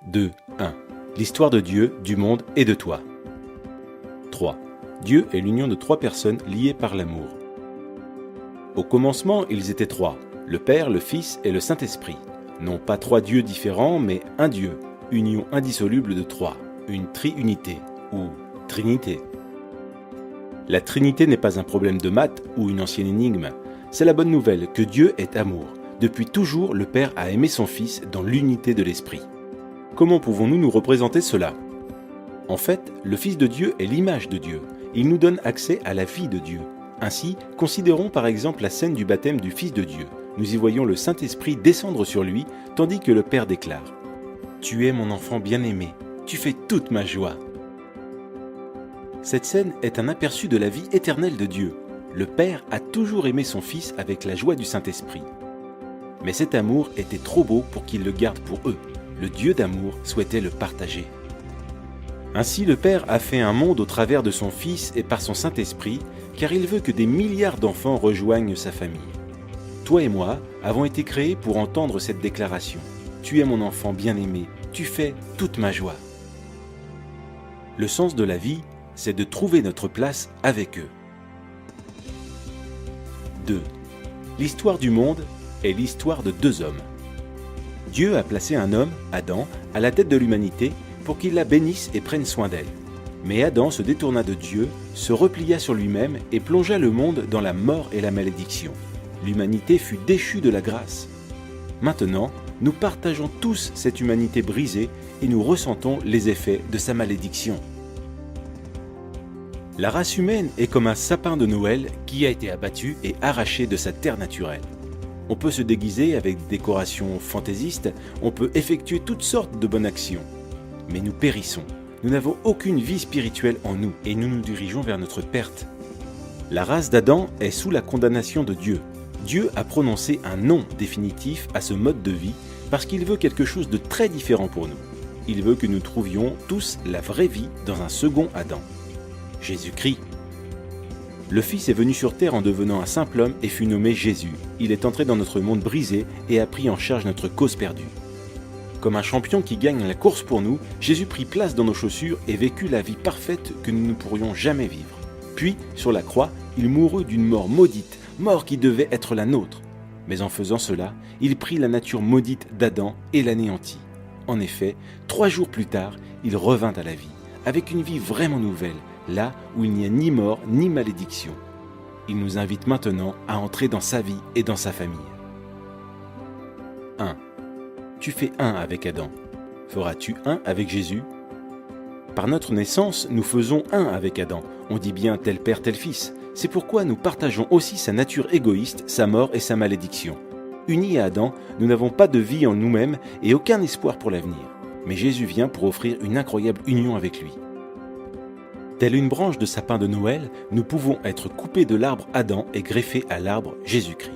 2. 1. L'histoire de Dieu, du monde et de toi. 3. Dieu est l'union de trois personnes liées par l'amour. Au commencement, ils étaient trois, le Père, le Fils et le Saint-Esprit. Non pas trois dieux différents, mais un Dieu, union indissoluble de trois, une triunité ou trinité. La Trinité n'est pas un problème de maths ou une ancienne énigme. C'est la bonne nouvelle que Dieu est amour. Depuis toujours, le Père a aimé son Fils dans l'unité de l'Esprit. Comment pouvons-nous nous représenter cela ? En fait, le Fils de Dieu est l'image de Dieu. Il nous donne accès à la vie de Dieu. Ainsi, considérons par exemple la scène du baptême du Fils de Dieu. Nous y voyons le Saint-Esprit descendre sur lui, tandis que le Père déclare « Tu es mon enfant bien-aimé, tu fais toute ma joie ». Cette scène est un aperçu de la vie éternelle de Dieu. Le Père a toujours aimé son Fils avec la joie du Saint-Esprit. Mais cet amour était trop beau pour qu'il le garde pour eux. Le Dieu d'amour souhaitait le partager. Ainsi, le Père a fait un monde au travers de son Fils et par son Saint-Esprit, car il veut que des milliards d'enfants rejoignent sa famille. Toi et moi avons été créés pour entendre cette déclaration. Tu es mon enfant bien-aimé, tu fais toute ma joie. Le sens de la vie, c'est de trouver notre place avec eux. 2. L'histoire du monde est l'histoire de deux hommes. Dieu a placé un homme, Adam, à la tête de l'humanité pour qu'il la bénisse et prenne soin d'elle. Mais Adam se détourna de Dieu, se replia sur lui-même et plongea le monde dans la mort et la malédiction. L'humanité fut déchue de la grâce. Maintenant, nous partageons tous cette humanité brisée et nous ressentons les effets de sa malédiction. La race humaine est comme un sapin de Noël qui a été abattu et arraché de sa terre naturelle. On peut se déguiser avec des décorations fantaisistes, on peut effectuer toutes sortes de bonnes actions. Mais nous périssons. Nous n'avons aucune vie spirituelle en nous et nous nous dirigeons vers notre perte. La race d'Adam est sous la condamnation de Dieu. Dieu a prononcé un non définitif à ce mode de vie parce qu'il veut quelque chose de très différent pour nous. Il veut que nous trouvions tous la vraie vie dans un second Adam. Jésus-Christ. Le Fils est venu sur terre en devenant un simple homme et fut nommé Jésus. Il est entré dans notre monde brisé et a pris en charge notre cause perdue. Comme un champion qui gagne la course pour nous, Jésus prit place dans nos chaussures et vécut la vie parfaite que nous ne pourrions jamais vivre. Puis, sur la croix, il mourut d'une mort maudite, mort qui devait être la nôtre. Mais en faisant cela, il prit la nature maudite d'Adam et l'anéantit. En effet, 3 jours plus tard, il revint à la vie, avec une vie vraiment nouvelle, là où il n'y a ni mort ni malédiction. Il nous invite maintenant à entrer dans sa vie et dans sa famille. 1. Tu fais un avec Adam. Feras-tu un avec Jésus ? Par notre naissance, nous faisons un avec Adam. On dit bien tel père, tel fils. C'est pourquoi nous partageons aussi sa nature égoïste, sa mort et sa malédiction. Unis à Adam, nous n'avons pas de vie en nous-mêmes et aucun espoir pour l'avenir. Mais Jésus vient pour offrir une incroyable union avec lui. Telle une branche de sapin de Noël, nous pouvons être coupés de l'arbre Adam et greffés à l'arbre Jésus-Christ.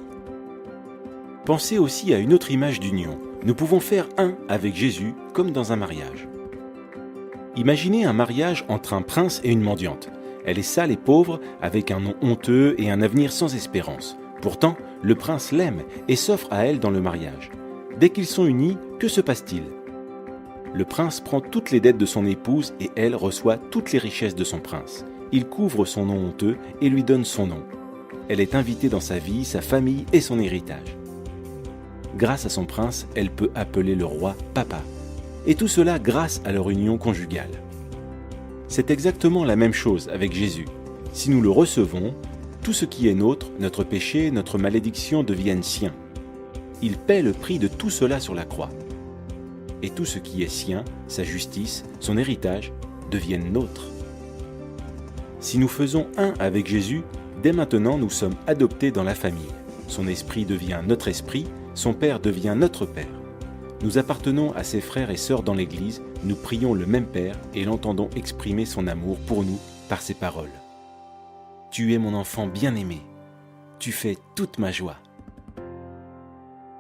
Pensez aussi à une autre image d'union. Nous pouvons faire un avec Jésus comme dans un mariage. Imaginez un mariage entre un prince et une mendiante. Elle est sale et pauvre, avec un nom honteux et un avenir sans espérance. Pourtant, le prince l'aime et s'offre à elle dans le mariage. Dès qu'ils sont unis, que se passe-t-il ? Le prince prend toutes les dettes de son épouse et elle reçoit toutes les richesses de son prince. Il couvre son nom honteux et lui donne son nom. Elle est invitée dans sa vie, sa famille et son héritage. Grâce à son prince, elle peut appeler le roi papa. Et tout cela grâce à leur union conjugale. C'est exactement la même chose avec Jésus. Si nous le recevons, tout ce qui est nôtre, notre péché, notre malédiction deviennent siens. Il paie le prix de tout cela sur la croix. Et tout ce qui est sien, sa justice, son héritage, deviennent nôtres. Si nous faisons un avec Jésus, dès maintenant nous sommes adoptés dans la famille. Son esprit devient notre esprit, son Père devient notre Père. Nous appartenons à ses frères et sœurs dans l'Église, nous prions le même Père et l'entendons exprimer son amour pour nous par ses paroles. Tu es mon enfant bien-aimé, tu fais toute ma joie.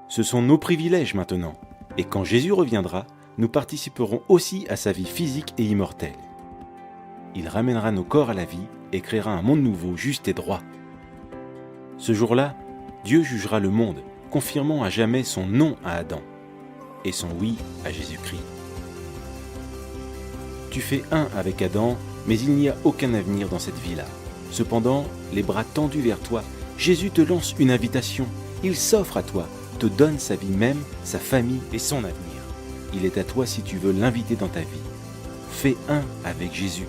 Ce sont nos privilèges maintenant. Et quand Jésus reviendra, nous participerons aussi à sa vie physique et immortelle. Il ramènera nos corps à la vie et créera un monde nouveau, juste et droit. Ce jour-là, Dieu jugera le monde, confirmant à jamais son non à Adam et son oui à Jésus-Christ. Tu fais un avec Adam, mais il n'y a aucun avenir dans cette vie-là. Cependant, les bras tendus vers toi, Jésus te lance une invitation. Il s'offre à toi, te donne sa vie même, sa famille et son avenir. Il est à toi si tu veux l'inviter dans ta vie. Fais un avec Jésus.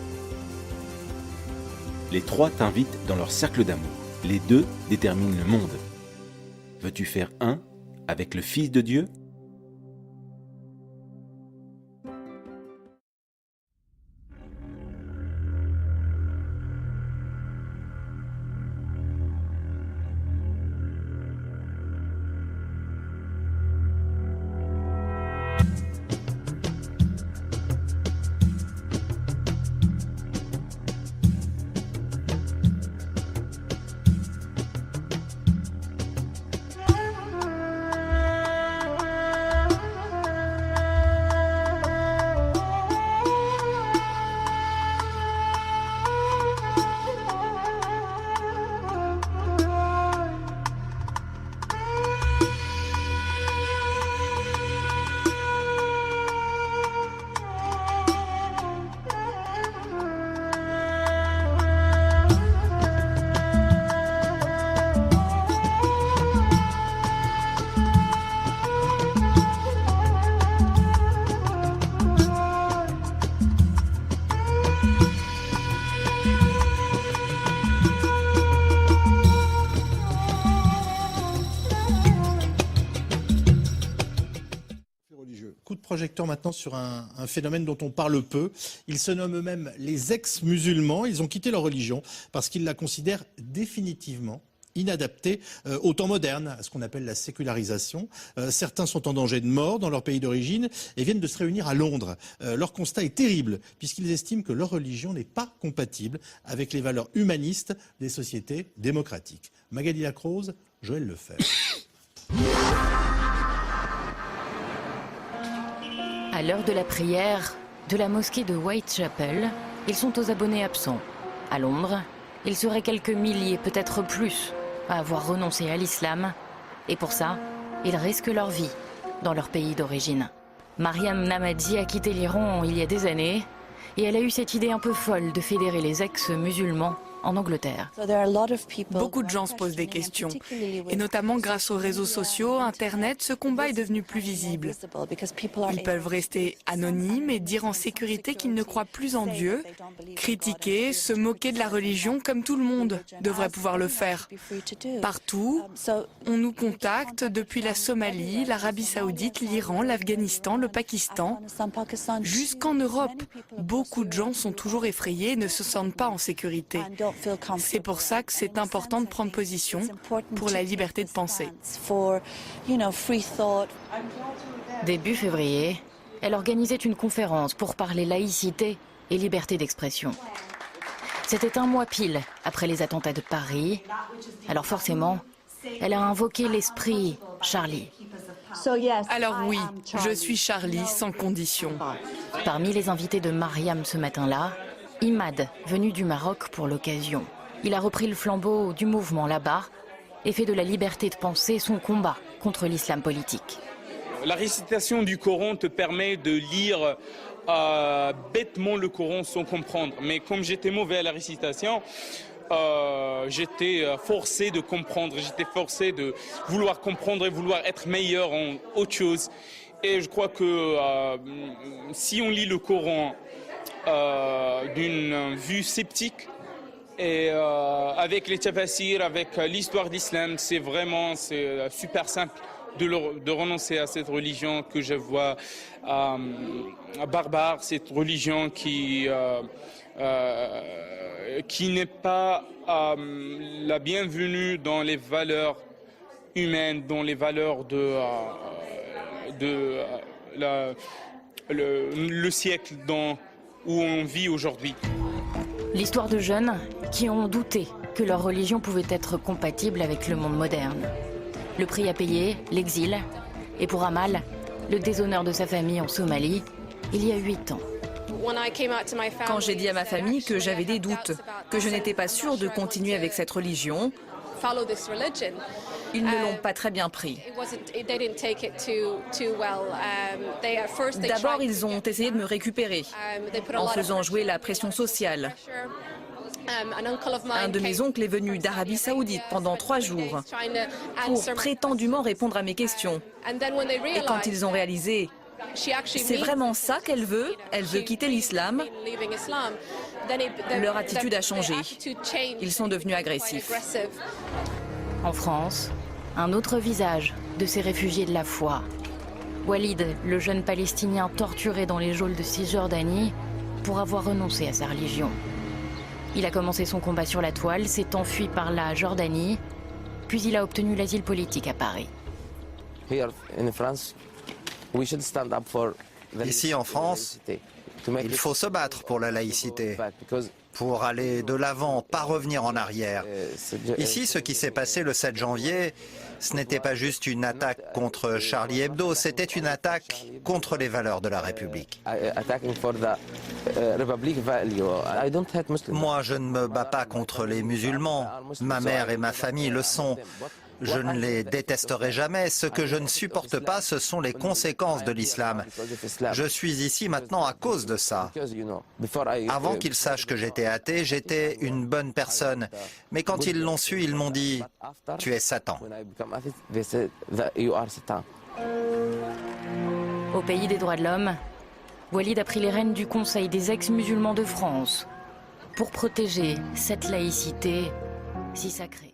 Les trois t'invitent dans leur cercle d'amour. Les deux déterminent le monde. Veux-tu faire un avec le Fils de Dieu ? Coup de projecteur maintenant sur un phénomène dont on parle peu. Ils se nomment eux-mêmes les ex-musulmans. Ils ont quitté leur religion parce qu'ils la considèrent définitivement inadaptée au temps moderne, à ce qu'on appelle la sécularisation. Certains sont en danger de mort dans leur pays d'origine et viennent de se réunir à Londres. Leur constat est terrible puisqu'ils estiment que leur religion n'est pas compatible avec les valeurs humanistes des sociétés démocratiques. Magali Lacrose, Joël Lefebvre. À l'heure de la prière de la mosquée de Whitechapel, ils sont aux abonnés absents. À Londres, ils seraient quelques milliers, peut-être plus, à avoir renoncé à l'islam. Et pour ça, ils risquent leur vie dans leur pays d'origine. Mariam Namadi a quitté l'Iran il y a des années et elle a eu cette idée un peu folle de fédérer les ex-musulmans en Angleterre. Beaucoup de gens se posent des questions. Et notamment grâce aux réseaux sociaux, Internet, ce combat est devenu plus visible. Ils peuvent rester anonymes et dire en sécurité qu'ils ne croient plus en Dieu, critiquer, se moquer de la religion comme tout le monde devrait pouvoir le faire. Partout, on nous contacte depuis la Somalie, l'Arabie Saoudite, l'Iran, l'Afghanistan, le Pakistan. Jusqu'en Europe, beaucoup de gens sont toujours effrayés et ne se sentent pas en sécurité. C'est pour ça que c'est important de prendre position pour la liberté de penser. Début février, elle organisait une conférence pour parler laïcité et liberté d'expression. C'était un mois pile après les attentats de Paris. Alors forcément, elle a invoqué l'esprit Charlie. Alors oui, je suis Charlie sans condition. Parmi les invités de Mariam ce matin-là, Imad, venu du Maroc pour l'occasion. Il a repris le flambeau du mouvement là-bas et fait de la liberté de penser son combat contre l'islam politique. La récitation du Coran te permet de lire bêtement le Coran sans comprendre. Mais comme j'étais mauvais à la récitation, j'étais forcé de comprendre, j'étais forcé de vouloir comprendre et vouloir être meilleur en autre chose. Et je crois que si on lit le Coran d'une vue sceptique et avec les tafasirs, avec l'histoire de l'islam, c'est super simple de renoncer à cette religion que je vois barbare, cette religion qui n'est pas la bienvenue dans les valeurs humaines, dans les valeurs le siècle où on vit aujourd'hui. L'histoire de jeunes qui ont douté que leur religion pouvait être compatible avec le monde moderne. Le prix à payer, l'exil, et pour Amal, le déshonneur de sa famille en Somalie, il y a 8 ans. Quand j'ai dit à ma famille que j'avais des doutes, que je n'étais pas sûre de continuer avec cette religion, Ils ne l'ont pas très bien pris. D'abord, ils ont essayé de me récupérer en faisant jouer la pression sociale. Un de mes oncles est venu d'Arabie Saoudite pendant 3 jours pour prétendument répondre à mes questions. Et quand ils ont réalisé c'est vraiment ça qu'elle veut quitter l'islam, leur attitude a changé. Ils sont devenus agressifs. En France, un autre visage de ces réfugiés de la foi. Walid, le jeune Palestinien torturé dans les geôles de Cisjordanie pour avoir renoncé à sa religion. Il a commencé son combat sur la toile, s'est enfui par la Jordanie, puis il a obtenu l'asile politique à Paris. Ici en France, il faut se battre pour la laïcité, pour aller de l'avant, pas revenir en arrière. Ici, ce qui s'est passé le 7 janvier, ce n'était pas juste une attaque contre Charlie Hebdo, c'était une attaque contre les valeurs de la République. Moi, je ne me bats pas contre les musulmans. Ma mère et ma famille le sont. Je ne les détesterai jamais. Ce que je ne supporte pas, ce sont les conséquences de l'islam. Je suis ici maintenant à cause de ça. Avant qu'ils sachent que j'étais athée, j'étais une bonne personne. Mais quand ils l'ont su, ils m'ont dit « Tu es Satan ». Au pays des droits de l'homme, Walid a pris les rênes du Conseil des ex-musulmans de France pour protéger cette laïcité si sacrée.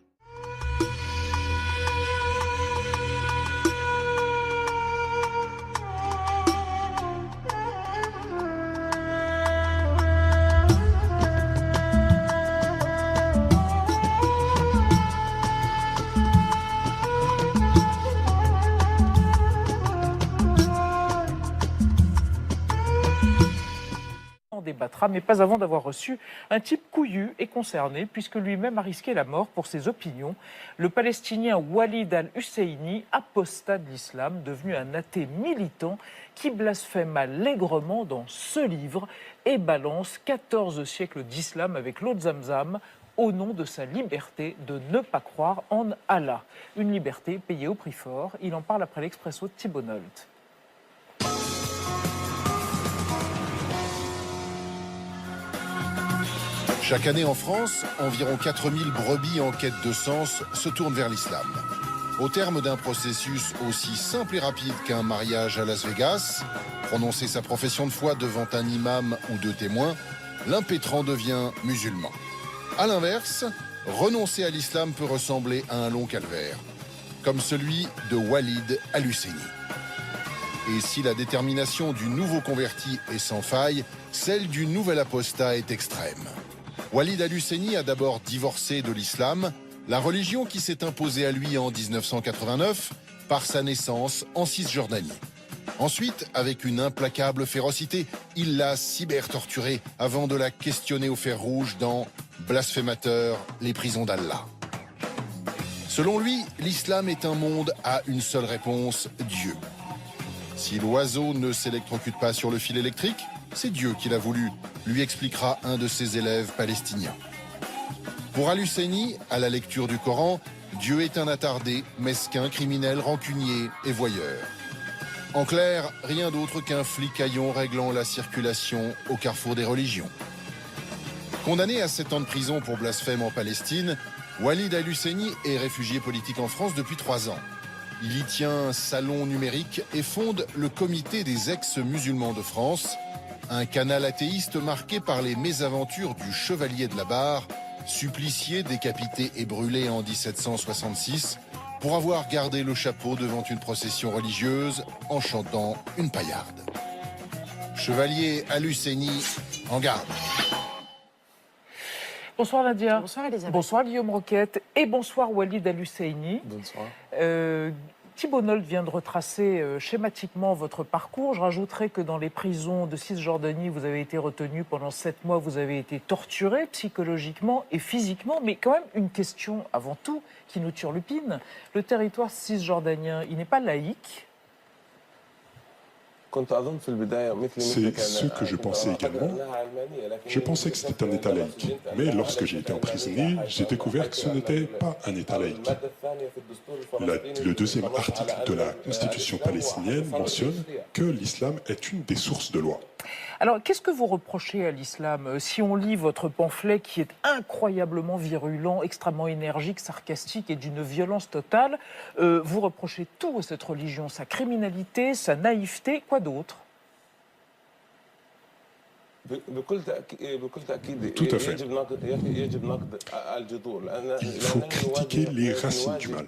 Débattra, mais pas avant d'avoir reçu un type couillu et concerné, puisque lui-même a risqué la mort pour ses opinions. Le Palestinien Walid al-Husseini, apostat de l'islam, devenu un athée militant, qui blasphème allègrement dans ce livre et balance 14 siècles d'islam avec l'eau de Zamzam au nom de sa liberté de ne pas croire en Allah. Une liberté payée au prix fort. Il en parle après l'Expresso de Thibault Nolte. Chaque année en France, environ 4000 brebis en quête de sens se tournent vers l'islam. Au terme d'un processus aussi simple et rapide qu'un mariage à Las Vegas, prononcer sa profession de foi devant un imam ou 2 témoins, l'impétrant devient musulman. A l'inverse, renoncer à l'islam peut ressembler à un long calvaire, comme celui de Walid al-Husseini. Et si la détermination du nouveau converti est sans faille, celle du nouvel apostat est extrême. Walid al-Husseini a d'abord divorcé de l'islam, la religion qui s'est imposée à lui en 1989 par sa naissance en Cisjordanie. Ensuite, avec une implacable férocité, il l'a cyber-torturée avant de la questionner au fer rouge dans « Blasphémateur, les prisons d'Allah ». Selon lui, l'islam est un monde à une seule réponse, Dieu. Si l'oiseau ne s'électrocute pas sur le fil électrique, c'est Dieu qui l'a voulu, lui expliquera un de ses élèves palestiniens. Pour al-Husseini, à la lecture du Coran, Dieu est un attardé, mesquin, criminel, rancunier et voyeur. En clair, rien d'autre qu'un flicaillon réglant la circulation au carrefour des religions. Condamné à 7 ans de prison pour blasphème en Palestine, Walid al-Husseini est réfugié politique en France depuis 3 ans. Il y tient un salon numérique et fonde le Comité des ex-musulmans de France, un canal athéiste marqué par les mésaventures du chevalier de la Barre, supplicié, décapité et brûlé en 1766, pour avoir gardé le chapeau devant une procession religieuse en chantant une paillarde. Chevalier al-Husseini, en garde. Bonsoir Nadia. Bonsoir Elisabeth. Bonsoir Guillaume Roquette et bonsoir Walid al-Husseini. Bonsoir. Thibault Nolte vient de retracer schématiquement votre parcours. Je rajouterai que dans les prisons de Cisjordanie, vous avez été retenu pendant 7 mois, vous avez été torturé psychologiquement et physiquement. Mais quand même, une question avant tout qui nous turlupine. Le territoire cisjordanien, il n'est pas laïque? C'est ce que je pensais également. Je pensais que c'était un État laïque. Mais lorsque j'ai été emprisonné, j'ai découvert que ce n'était pas un État laïque. Le deuxième article de la Constitution palestinienne mentionne que l'islam est une des sources de loi. Alors, qu'est-ce que vous reprochez à l'islam? Si on lit votre pamphlet qui est incroyablement virulent, extrêmement énergique, sarcastique et d'une violence totale, vous reprochez tout à cette religion, sa criminalité, sa naïveté, quoi d'autre? Tout à fait. Il faut critiquer les racines du mal.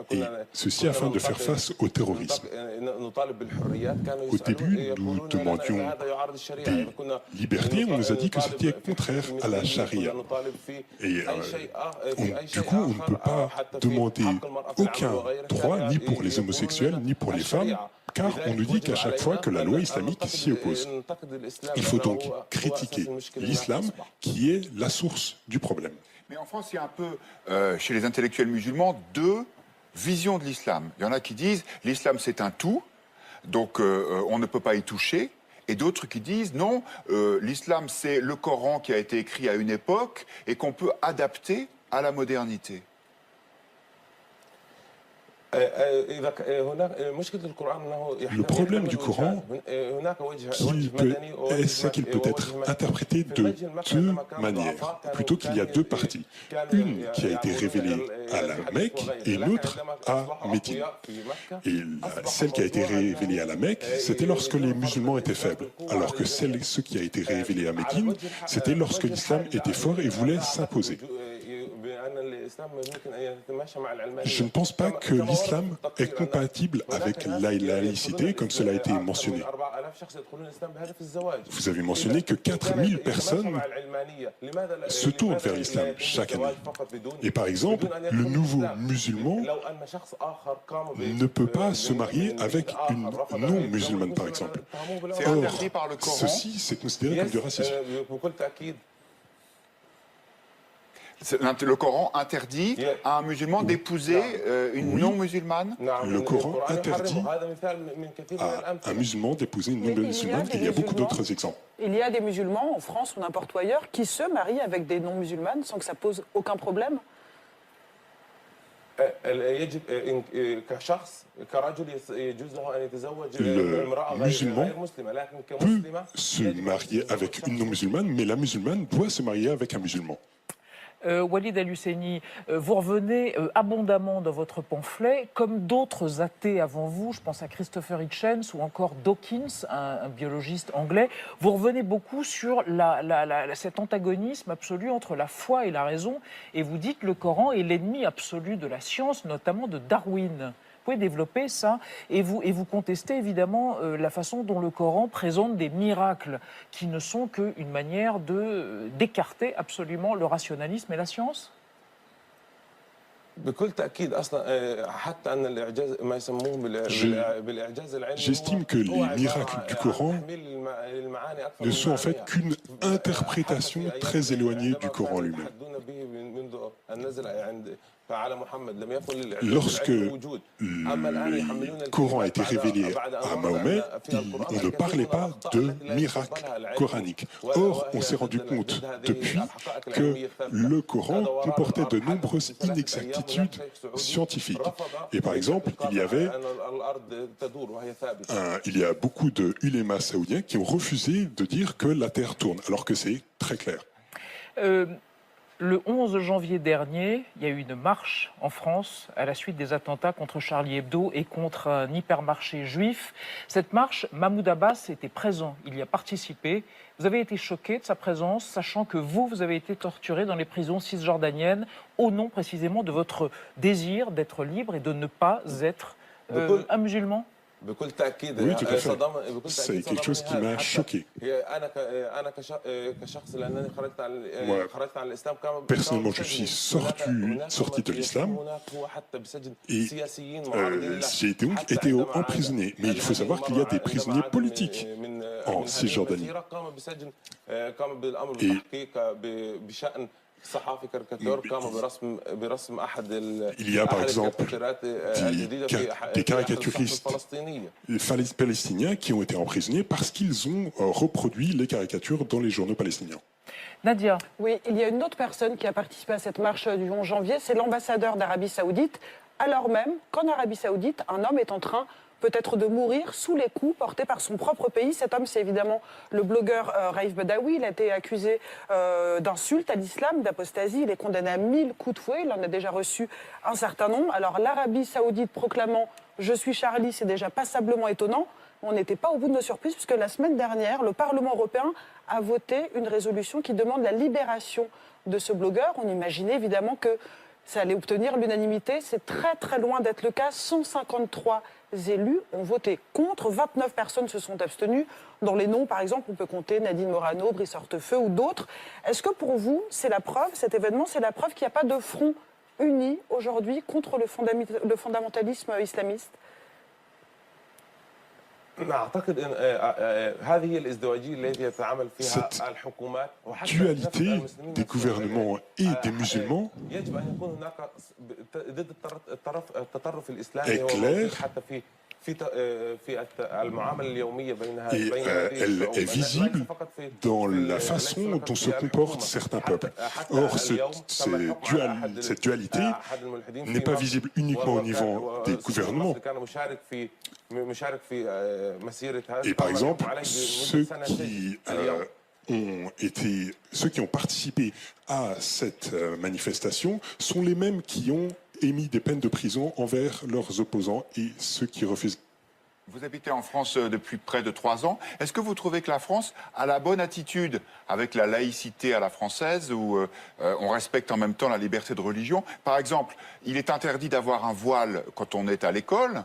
Et ceci afin de faire face au terrorisme. Au début, nous demandions des libertés. On nous a dit que c'était contraire à la charia. Et du coup, on ne peut pas demander aucun droit, ni pour les homosexuels, ni pour les femmes, car on nous dit qu'à chaque fois que la loi islamique s'y oppose. Il faut donc critiquer l'islam qui est la source du problème. Mais en France, il y a un peu, chez les intellectuels musulmans, deux visions de l'islam. Il y en a qui disent l'islam c'est un tout, donc on ne peut pas y toucher. Et d'autres qui disent non, l'islam c'est le Coran qui a été écrit à une époque et qu'on peut adapter à la modernité. Le problème du Coran, c'est qu'il peut être interprété de deux manières, plutôt qu'il y a deux parties. Une qui a été révélée à la Mecque et une autre à Médine. Et celle qui a été révélée à la Mecque, c'était lorsque les musulmans étaient faibles, alors que ce qui a été révélé à Médine, c'était lorsque l'islam était fort et voulait s'imposer. Je ne pense pas que l'islam est compatible avec la laïcité, comme cela a été mentionné. Vous avez mentionné que 4000 personnes se tournent vers l'islam chaque année. Et par exemple, le nouveau musulman ne peut pas se marier avec une non-musulmane, par exemple. Or, ceci, c'est considéré comme du racisme. Le Coran interdit à un musulman d'épouser une non-musulmane. Le Coran interdit à un musulman d'épouser une non-musulmane. Il y a beaucoup d'autres exemples. Il y a des musulmans en France ou n'importe où ailleurs qui se marient avec des non-musulmanes sans que ça pose aucun problème. Le musulman peut se marier avec une non-musulmane, mais la musulmane doit se marier avec un musulman. Walid Al-Husseini, vous revenez abondamment dans votre pamphlet, comme d'autres athées avant vous, je pense à Christopher Hitchens ou encore Dawkins, un biologiste anglais, vous revenez beaucoup sur cet antagonisme absolu entre la foi et la raison, et vous dites que le Coran est l'ennemi absolu de la science, notamment de Darwin. Vous pouvez développer ça et vous contestez évidemment la façon dont le Coran présente des miracles qui ne sont qu'une manière d'écarter absolument le rationalisme et la science. J'estime que les miracles du Coran ne sont en fait qu'une interprétation très éloignée du Coran lui-même. Lorsque le Coran a été révélé à Mahomet, on ne parlait pas de miracles coraniques. Or, on s'est rendu compte depuis que le Coran comportait de nombreuses inexactitudes scientifiques. Et par exemple, il y a beaucoup de ulémas saoudiens qui ont refusé de dire que la Terre tourne, alors que c'est très clair. Le 11 janvier dernier, il y a eu une marche en France à la suite des attentats contre Charlie Hebdo et contre un hypermarché juif. Cette marche, Mahmoud Abbas était présent, il y a participé. Vous avez été choqué de sa présence, sachant que vous avez été torturé dans les prisons cisjordaniennes au nom précisément de votre désir d'être libre et de ne pas être un musulman. Oui, tout à fait. C'est quelque chose qui m'a choqué. Moi, personnellement, je suis sorti de l'islam et j'ai donc été emprisonné. Mais il faut savoir qu'il y a des prisonniers politiques en Cisjordanie. Il y a par exemple des caricaturistes palestiniens qui ont été emprisonnés parce qu'ils ont reproduit les caricatures dans les journaux palestiniens. Nadia. Oui, il y a une autre personne qui a participé à cette marche du 11 janvier, c'est l'ambassadeur d'Arabie Saoudite, alors même qu'en Arabie Saoudite, un homme est en train peut-être de mourir sous les coups portés par son propre pays. Cet homme, c'est évidemment le blogueur Raif Badawi. Il a été accusé d'insulte à l'islam, d'apostasie. Il est condamné à 1000 coups de fouet. Il en a déjà reçu un certain nombre. Alors l'Arabie Saoudite proclamant « Je suis Charlie », c'est déjà passablement étonnant. On n'était pas au bout de nos surprises, puisque la semaine dernière, le Parlement européen a voté une résolution qui demande la libération de ce blogueur. On imaginait évidemment que ça allait obtenir l'unanimité. C'est très très loin d'être le cas. 153 élus ont voté contre, 29 personnes se sont abstenues. Dans les noms, par exemple, on peut compter Nadine Morano, Brice Hortefeux ou d'autres. Est-ce que pour vous, c'est la preuve, cet événement, c'est la preuve qu'il n'y a pas de front uni aujourd'hui contre le fondamentalisme islamiste ? Cette dualité des gouvernements et des musulmans est claire et elle est visible dans la façon dont se comportent certains peuples. Or, cette dualité n'est pas visible uniquement au niveau des gouvernements. Et par exemple, ceux qui ont participé à cette manifestation sont les mêmes qui ont émis des peines de prison envers leurs opposants et ceux qui refusent. Vous habitez en France depuis près de 3 ans. Est-ce que vous trouvez que la France a la bonne attitude avec la laïcité à la française, où on respecte en même temps la liberté de religion? Par exemple, il est interdit d'avoir un voile quand on est à l'école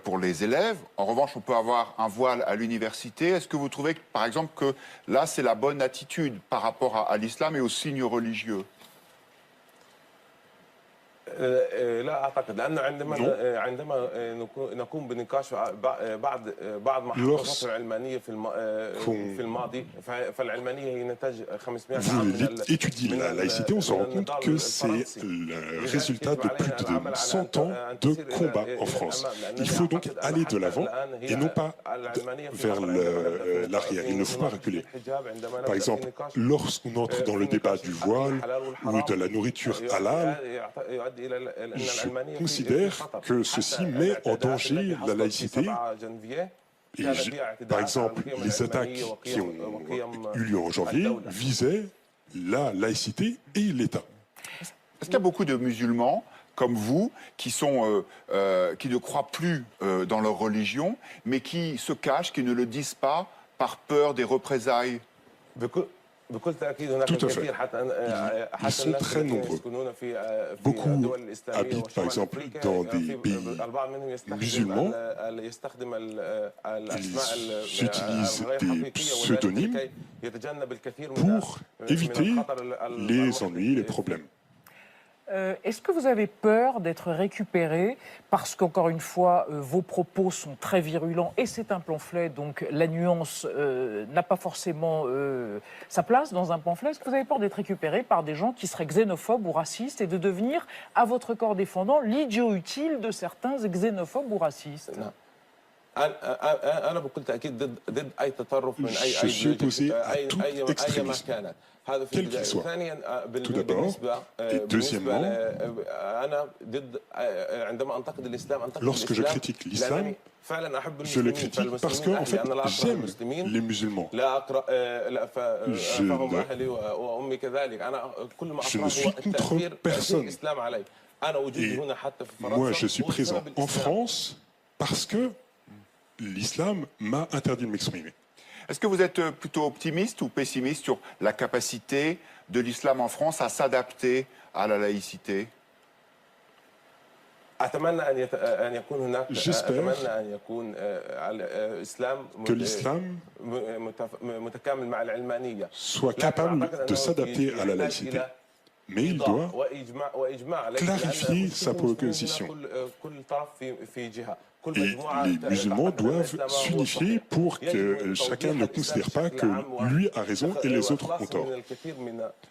pour les élèves. En revanche, on peut avoir un voile à l'université. Est-ce que vous trouvez, par exemple, que là, c'est la bonne attitude par rapport à l'islam et aux signes religieux? Lorsqu'on étudie la laïcité, on se rend compte que c'est le résultat de plus de 100 ans de combat en France. Il faut donc aller de l'avant et non pas vers l'arrière. Il ne faut pas reculer. Par exemple, lorsqu'on entre dans le débat du voile ou de la nourriture halal, je considère que ceci met en danger la laïcité. Et par exemple, les attaques qui ont eu lieu en janvier visaient la laïcité et l'État. Est-ce qu'il y a beaucoup de musulmans comme vous qui ne croient plus dans leur religion, mais qui se cachent, qui ne le disent pas par peur des représailles? Tout à fait. Ils sont très nombreux. Beaucoup habitent, par exemple, dans des pays musulmans. Ils utilisent des pseudonymes pour éviter les ennuis, les problèmes. Est-ce que vous avez peur d'être récupéré parce qu'encore une fois, vos propos sont très virulents et c'est un pamphlet, donc la nuance n'a pas forcément sa place dans un pamphlet. Est-ce que vous avez peur d'être récupéré par des gens qui seraient xénophobes ou racistes et de devenir, à votre corps défendant, l'idiot utile de certains xénophobes ou racistes ? Je suis opposé à tout extrémisme, quel qu'il soit. Tout d'abord, et deuxièmement, lorsque je critique l'islam, je le critique parce que, en fait, j'aime les musulmans. Je ne suis contre personne. Et moi, je suis présent en France parce que l'islam m'a interdit de m'exprimer. Est-ce que vous êtes plutôt optimiste ou pessimiste sur la capacité de l'islam en France à s'adapter à la laïcité? J'espère que l'islam soit capable de s'adapter à la laïcité. Mais il doit clarifier sa position. Et les musulmans doivent s'unifier pour que chacun ne considère pas que lui a raison et les autres ont tort.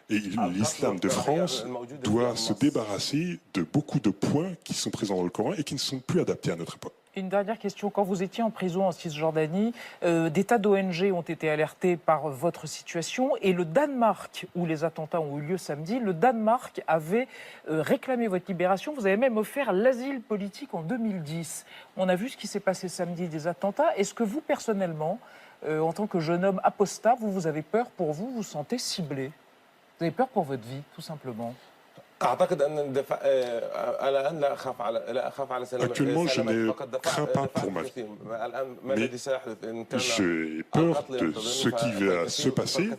Et l'islam de France doit se débarrasser de beaucoup de points qui sont présents dans le Coran et qui ne sont plus adaptés à notre époque. Une dernière question. Quand vous étiez en prison en Cisjordanie, des tas d'ONG ont été alertés par votre situation et le Danemark, où les attentats ont eu lieu samedi, le Danemark avait réclamé votre libération. Vous avez même offert l'asile politique en 2010. On a vu ce qui s'est passé samedi des attentats. Est-ce que vous, personnellement, en tant que jeune homme apostat, vous avez peur pour vous, vous sentez ciblé? Vous avez peur pour votre vie, tout simplement? Actuellement, je ne crains pas pour ma vie. Mais j'ai peur de ce qui va se passer.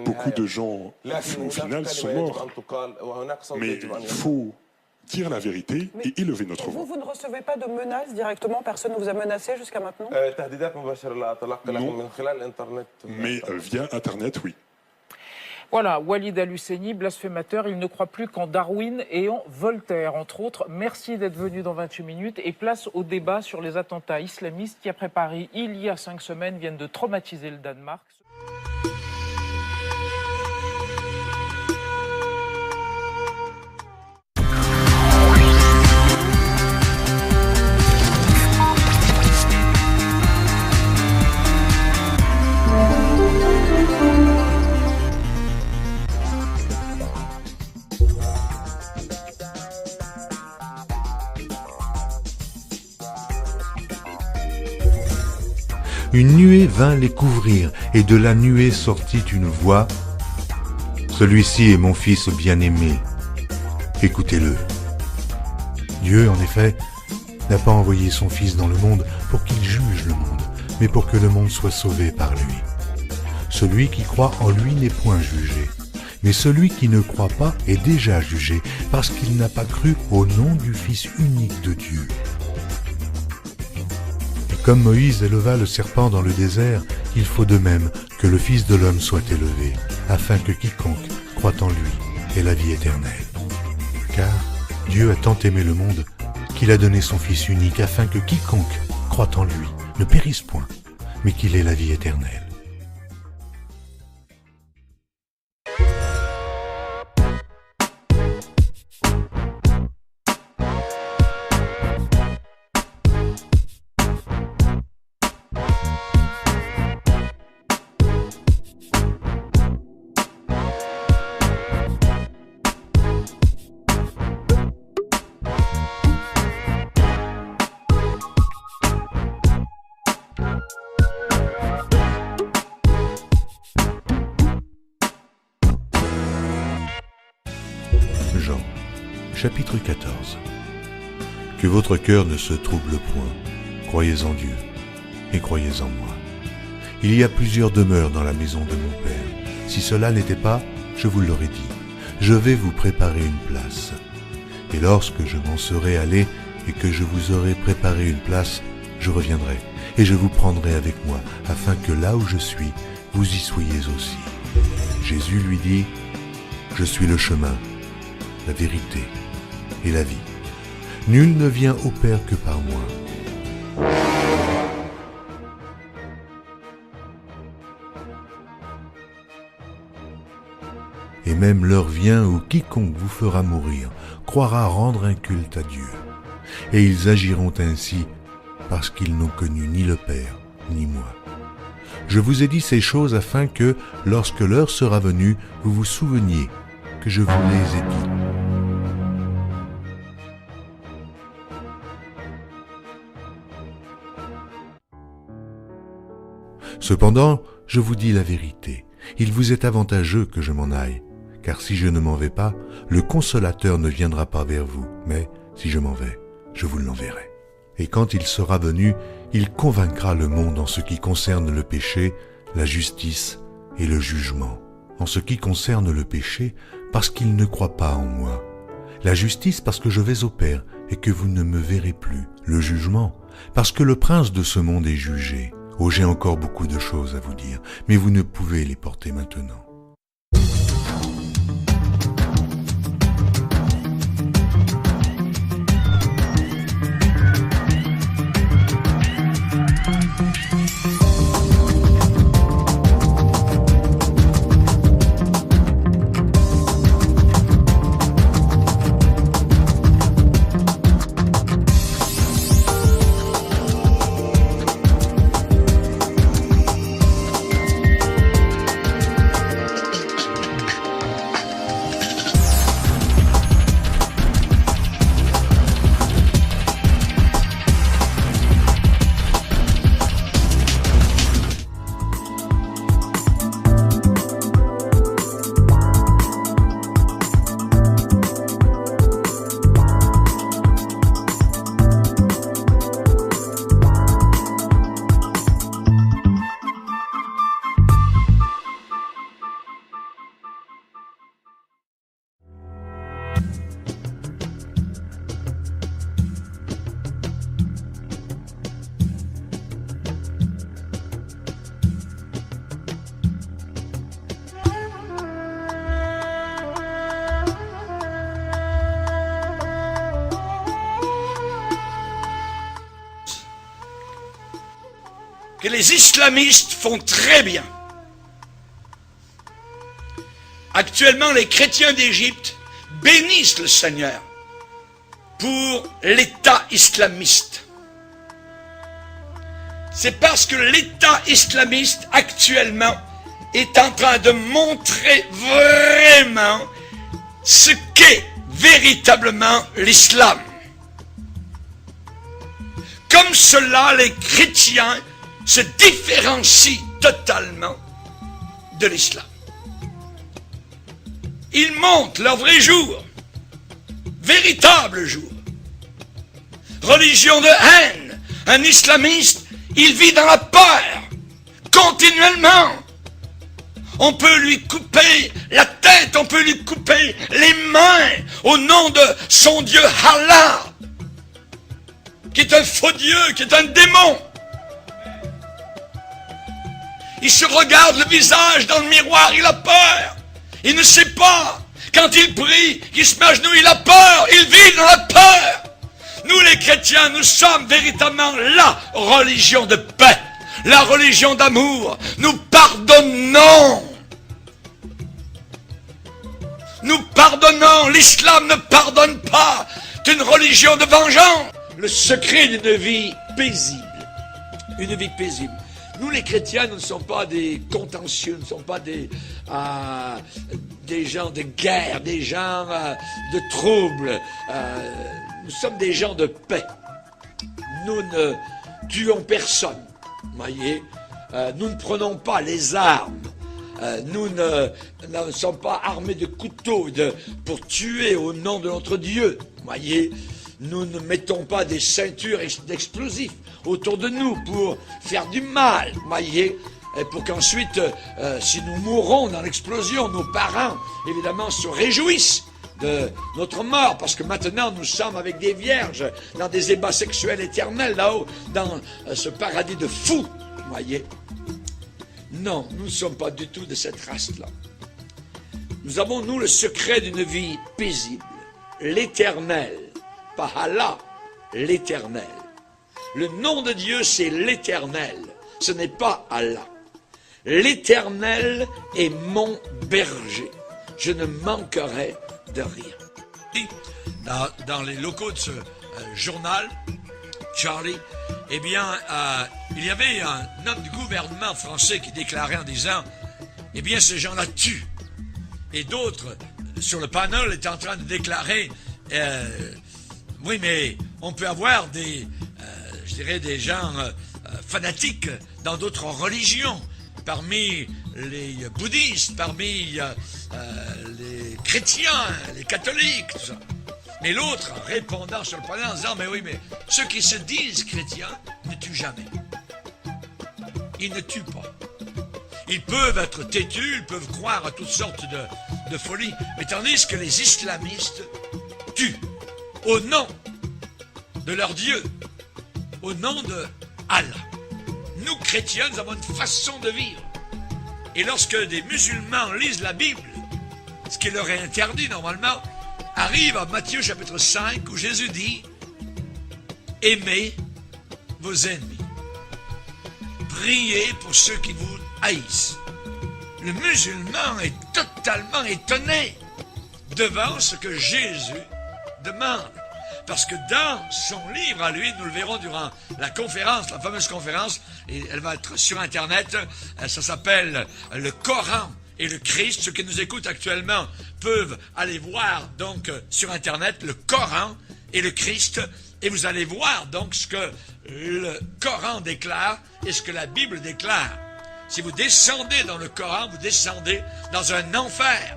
Beaucoup de gens, au final, sont morts. Mais il faut dire la vérité et élever notre voix. Vous ne recevez pas de menaces directement? Personne ne vous a menacé jusqu'à maintenant? Non, mais via Internet, oui. Voilà, Walid Al-Husseini, blasphémateur, il ne croit plus qu'en Darwin et en Voltaire, entre autres. Merci d'être venu dans 28 minutes et place au débat sur les attentats islamistes qui, après Paris, il y a 5 semaines, viennent de traumatiser le Danemark. Une nuée vint les couvrir, et de la nuée sortit une voix. Celui-ci est mon fils bien-aimé. Écoutez-le. Dieu, en effet, n'a pas envoyé son fils dans le monde pour qu'il juge le monde, mais pour que le monde soit sauvé par lui. Celui qui croit en lui n'est point jugé, mais celui qui ne croit pas est déjà jugé, parce qu'il n'a pas cru au nom du Fils unique de Dieu. Comme Moïse éleva le serpent dans le désert, il faut de même que le Fils de l'homme soit élevé, afin que quiconque croit en lui ait la vie éternelle. Car Dieu a tant aimé le monde qu'il a donné son Fils unique, afin que quiconque croit en lui ne périsse point, mais qu'il ait la vie éternelle. Jean, chapitre 14. Que votre cœur ne se trouble point, croyez en Dieu et croyez en moi. Il y a plusieurs demeures dans la maison de mon Père. Si cela n'était pas, je vous l'aurais dit. Je vais vous préparer une place. Et lorsque je m'en serai allé et que je vous aurai préparé une place, je reviendrai et je vous prendrai avec moi, afin que là où je suis, vous y soyez aussi. Jésus lui dit, je suis le chemin, la vérité et la vie. Nul ne vient au Père que par moi. Et même l'heure vient où quiconque vous fera mourir croira rendre un culte à Dieu. Et ils agiront ainsi parce qu'ils n'ont connu ni le Père ni moi. Je vous ai dit ces choses afin que, lorsque l'heure sera venue, vous vous souveniez que je vous les ai dit. Cependant, je vous dis la vérité, il vous est avantageux que je m'en aille, car si je ne m'en vais pas, le Consolateur ne viendra pas vers vous, mais si je m'en vais, je vous l'enverrai. Et quand il sera venu, il convaincra le monde en ce qui concerne le péché, la justice et le jugement. En ce qui concerne le péché, parce qu'il ne croit pas en moi. La justice, parce que je vais au Père et que vous ne me verrez plus. Le jugement, parce que le prince de ce monde est jugé. Oh, j'ai encore beaucoup de choses à vous dire, mais vous ne pouvez les porter maintenant. Et les islamistes font très bien. Actuellement, les chrétiens d'Égypte bénissent le Seigneur pour l'État islamiste. C'est parce que l'État islamiste actuellement est en train de montrer vraiment ce qu'est véritablement l'islam. Comme cela, les chrétiens se différencient totalement de l'islam. Ils montrent leur vrai jour, véritable jour. Religion de haine, un islamiste, il vit dans la peur, continuellement. On peut lui couper la tête, on peut lui couper les mains au nom de son Dieu Allah, qui est un faux Dieu, qui est un démon. Il se regarde le visage dans le miroir, il a peur. Il ne sait pas. Quand il prie, qu'il se met à genoux, il a peur. Il vit dans la peur. Nous les chrétiens, nous sommes véritablement la religion de paix, la religion d'amour. Nous pardonnons. Nous pardonnons. L'islam ne pardonne pas. C'est une religion de vengeance. Le secret d'une vie paisible. Une vie paisible. Nous les chrétiens, nous ne sommes pas des contentieux, nous ne sommes pas des gens de guerre, des gens de troubles. Nous sommes des gens de paix. Nous ne tuons personne, voyez. Nous ne prenons pas les armes. Nous ne sommes pas armés de couteaux pour tuer au nom de notre Dieu, voyez. Nous ne mettons pas des ceintures d'explosifs autour de nous pour faire du mal, voyez, et pour qu'ensuite, si nous mourons dans l'explosion, nos parents, évidemment, se réjouissent de notre mort, parce que maintenant, nous sommes avec des vierges dans des ébats sexuels éternels, là-haut, dans ce paradis de fous, voyez. Non, nous ne sommes pas du tout de cette race-là. Nous avons, nous, le secret d'une vie paisible, l'éternel. Pas Allah, l'éternel. Le nom de Dieu, c'est l'éternel. Ce n'est pas Allah. L'éternel est mon berger. Je ne manquerai de rien. Dans les locaux de ce journal, Charlie, eh bien, il y avait un homme du gouvernement français qui déclarait en disant, eh bien, ces gens-là tuent. Et d'autres, sur le panel, étaient en train de déclarer, oui, mais on peut avoir des gens fanatiques dans d'autres religions, parmi les bouddhistes, parmi les chrétiens, les catholiques, tout ça. Mais l'autre, répondant sur le panel en disant, mais oui, mais ceux qui se disent chrétiens ne tuent jamais. Ils ne tuent pas. Ils peuvent être têtus, ils peuvent croire à toutes sortes de folies, mais tandis que les islamistes tuent. Au nom de leur Dieu, au nom de Allah. Nous, chrétiens, nous avons une façon de vivre. Et lorsque des musulmans lisent la Bible, ce qui leur est interdit normalement, arrive à Matthieu chapitre 5, où Jésus dit « Aimez vos ennemis. Priez pour ceux qui vous haïssent. » Le musulman est totalement étonné devant ce que Jésus demande. Parce que dans son livre à lui, nous le verrons durant la conférence, la fameuse conférence, et elle va être sur Internet, ça s'appelle le Coran et le Christ. Ceux qui nous écoutent actuellement peuvent aller voir donc sur Internet le Coran et le Christ, et vous allez voir donc ce que le Coran déclare et ce que la Bible déclare. Si vous descendez dans le Coran, vous descendez dans un enfer.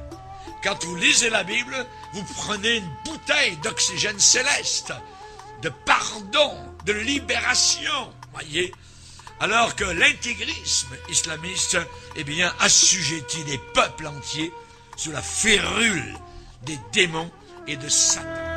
Quand vous lisez la Bible, vous prenez une bouteille d'oxygène céleste, de pardon, de libération, voyez. Alors que l'intégrisme islamiste, eh bien, assujettit des peuples entiers sous la férule des démons et de Satan.